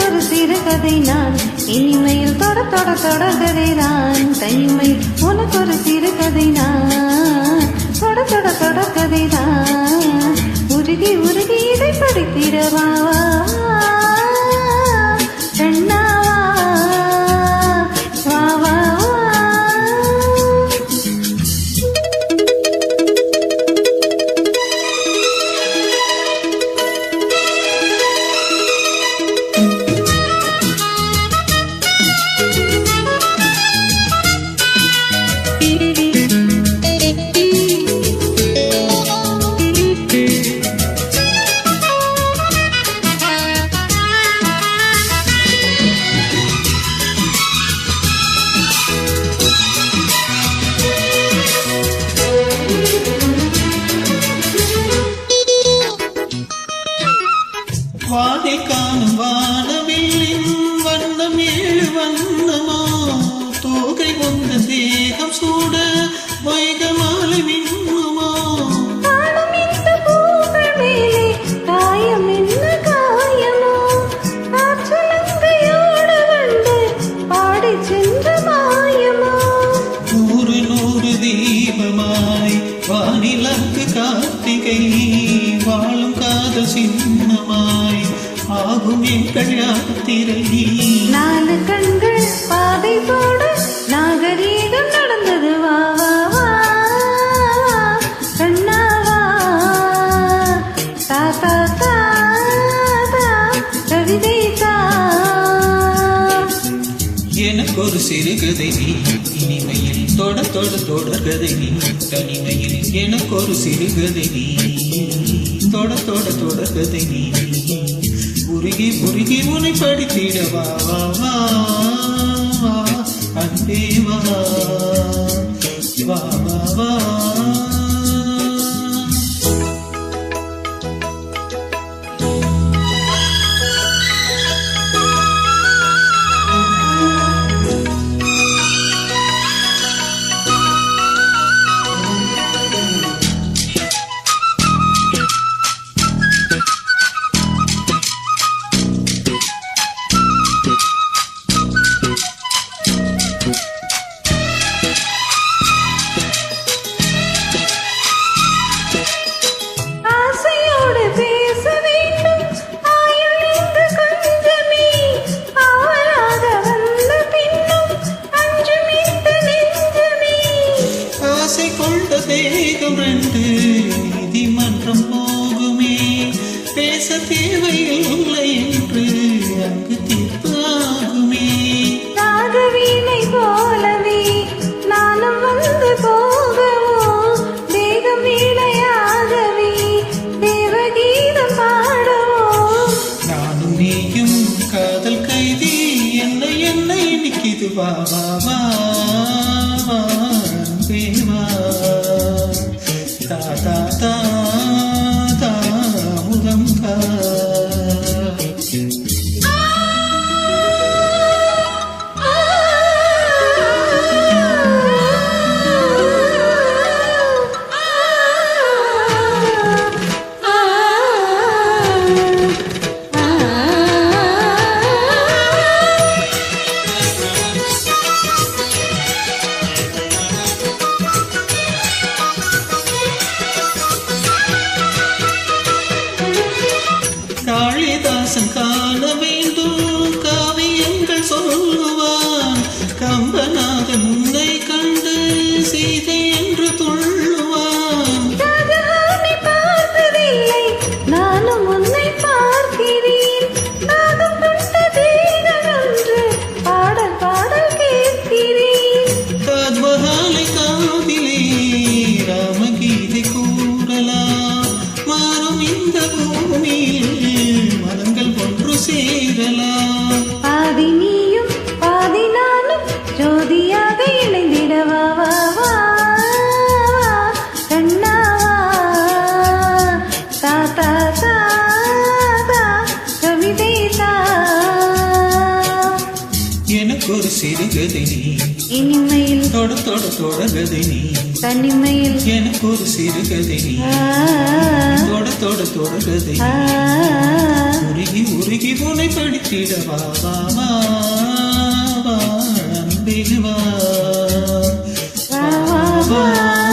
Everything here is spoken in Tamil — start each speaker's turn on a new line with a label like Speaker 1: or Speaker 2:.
Speaker 1: ஒரு சிறுகதை நான் இனிமையில் தொட தொட தொடர்கதை நான் தனிமை உனக்கு ஒரு சிறுகதை நான் தொட தொட தொடர்கதை தான் உருகி உருகி இதை படித்திடவா
Speaker 2: வானை காணும் வானவில்லின் வண்ணம் ஏழு வண்ணமோ தோகை கொண்ட தேகம் சூட வைகமாலை மின்னுமோ நூறு நூறு தீபமாய் வானிலங்கு கார்த்திகை வாழும் காதல் சின்னமாய் ஆகும் எங்கள் யாத்திரை
Speaker 1: நாலு கண்கள் பாதை போட நாகரீகம் நடந்தது வா வா வா கண்ணாவா தாத்தா தாத்தா கவிதை தா
Speaker 2: எனக்கு ஒரு சிறுகதை நீ இனிமையில் தொட தொட தொடர்கதை நீ தனிமையில் எனக்கு ஒரு சிறுகதை நீ தொட தொட தொடர்கதை நீ உருகி உருகி உனை படித்திடவா வா வா அன்பே வா வா வா வா தேகம் ரெண்டு நீதிமன்றம் போகுமே பேச தேவையில்லை என்று அங்கு தீர்ப்பாகுமே
Speaker 1: ராகவீணை போலவே நானும் வந்து போகவோ தேகம் வீணையாகவே தேவகீதம் பாடவோ
Speaker 2: நானும் நீயும் காதல் கைதி என்னை என்னை நிற்கிது வா வா வா தேவா தாத்தா தாத்தா முதம் கா காளிதாசன் காண வேண்டும் காவியங்கள் சொல்லுவான் கம்பநாதன் உன்னை கண்டு சீதை என்று துள்ளுவான்
Speaker 1: பார்த்ததில்லை நானும் உன்னை பார்க்கிறேன் நாகம் கொண்ட தேகம் ஒன்று பாடல் பாடல் கேட்கிறேன்
Speaker 2: தாஜ்மஹாலை காதிலே ராமகீதை கூறலாம் மாறும் இந்த பூமியில் மதங்கள் ஒன்று சேரலாம்
Speaker 1: பாதி நீயும் பாதி நானும் ஜோதியாக இணைந்திடவா வா வா கண்ணாவா தாத்தா தாத்தா கவிதை தா
Speaker 2: எனக்கு ஒரு சிறுகதை நீ
Speaker 1: இனிமையில்
Speaker 2: தொட தொட தொடர்கதை நீ
Speaker 1: தனிமையில்
Speaker 2: எனக்கு ஒரு சிறுகதை நீ தொட தொட தொடர்கதை நீ உருகி உருகி உனை படித்திட வா வா வா வா அன்பே வா
Speaker 1: வா வா வா